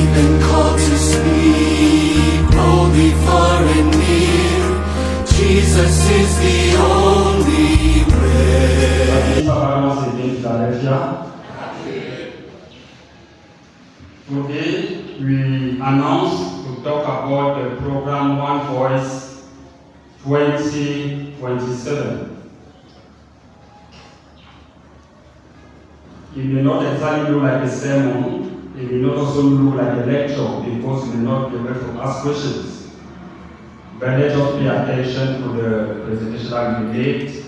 We've been called to speak boldly far and near. Jesus is the only way. Today we announce to talk about the program One Voice 2027. It may not exactly look like a sermon, it may not also look like a lecture because you may not be able to ask questions. But let us pay attention to the presentation that we made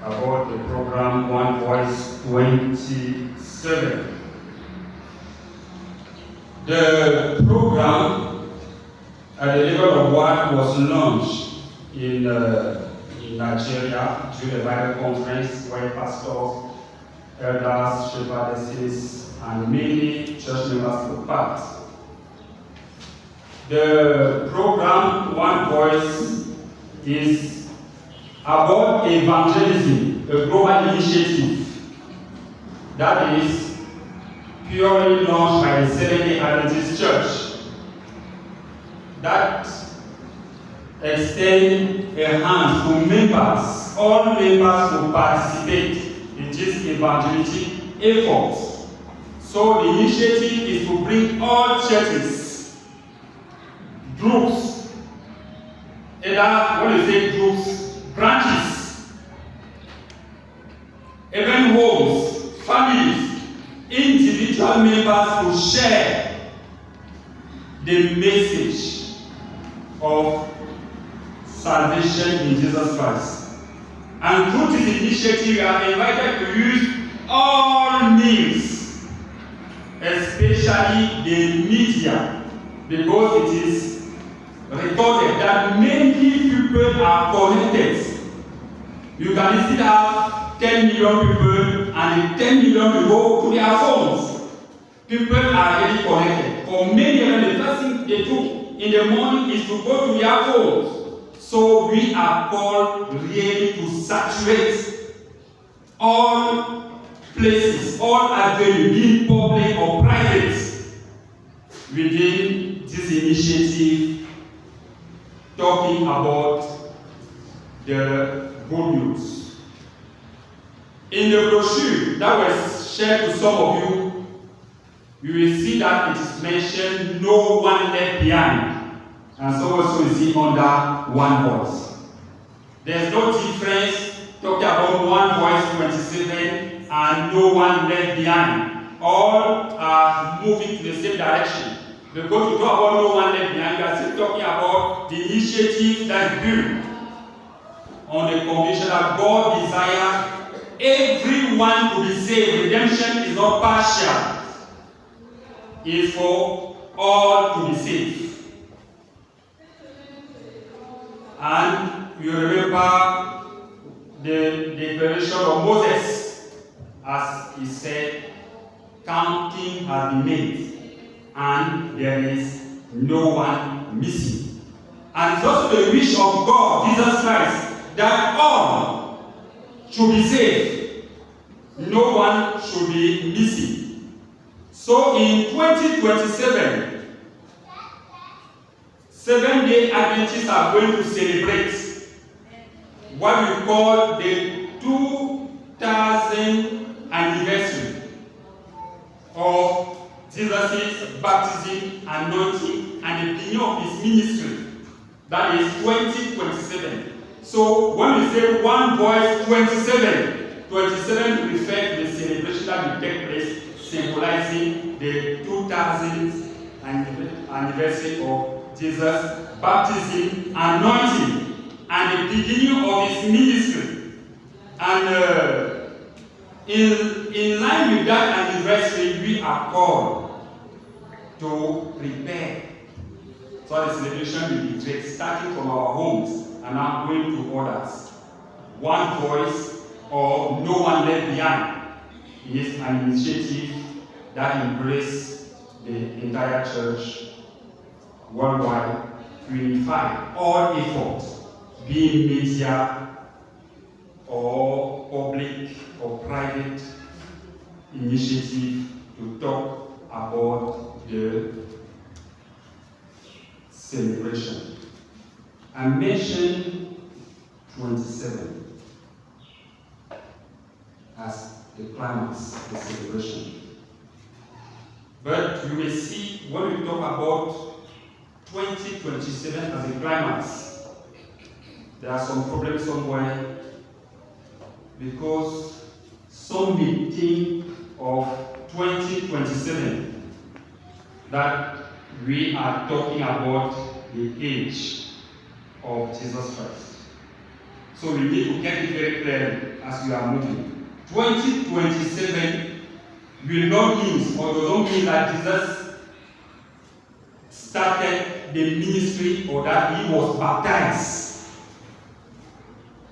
about the program One Voice 27. The program at the level of what was launched in Nigeria during the Bible conference where pastors, elders, shepherdesses, and many church members took part. The program One Voice is about evangelism, a global initiative that is purely launched by the Seventh-day Adventist Church that extend a hand to members, all members who participate in this evangelistic effort. So the initiative is to bring all churches, groups, either when you say groups, branches, even homes, families, individual members to share the message of salvation in Jesus Christ. And through this initiative, we are invited to use all means, especially the media, because it is recorded that many people are connected. You can easily have 10 million people and 10 million people go to their phones. People are really connected. For many of them, the first thing they do in the morning is to go to their phones. So we are called really to saturate all places, all avenues, being public or private, within this initiative, talking about the good news. In the brochure that was shared to some of you, you will see that it is mentioned no one left behind. And so also you see under One Voice. There's no difference talking about One Voice 27 and no one left behind. All are moving to the same direction. Because to talk about no one left behind, we are still talking about the initiative that is built on the conviction that God desires everyone to be saved. Redemption is not partial. It is for all to be saved. And you remember the declaration of Moses, as he said, counting has been made, and there is no one missing. And it's also the wish of God, Jesus Christ, that all should be saved. No one should be missing. So in 2027, Seventh-day Adventists are going to celebrate what we call the 2000th anniversary of Jesus' baptism, anointing, and the beginning of his ministry. That is 2027. So when we say One Voice 27, 27 refers to the celebration that will take place, symbolizing the 2000th anniversary of Jesus' baptism, anointing, and the beginning of his ministry. And in line with that anniversary, we are called to prepare. So the celebration will be great, starting from our homes and now going to others. One Voice or No One Left Behind is an initiative that embraces the entire church worldwide to unify all efforts, being media or public or private initiative, to talk about the celebration. I mentioned 27 as the climax, the celebration. But you may see when we talk about 2027 as a climax, there are some problems somewhere, because some may think of 2027 that we are talking about the age of Jesus Christ. So we need to get it very clear as we are moving. 2027 will not mean, or does not mean that Jesus started the ministry or that he was baptized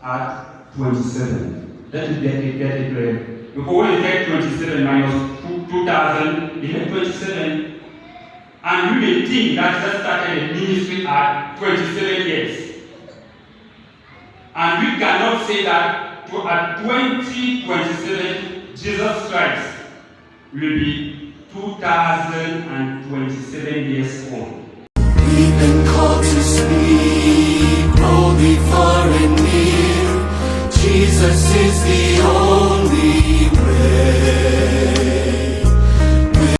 at 27. Let me get it clear. Because when you take 27 minus 2000, you get 27. And you may think that Jesus started a ministry at 27 years. And we cannot say that at 2027, Jesus Christ will be 2027 years old.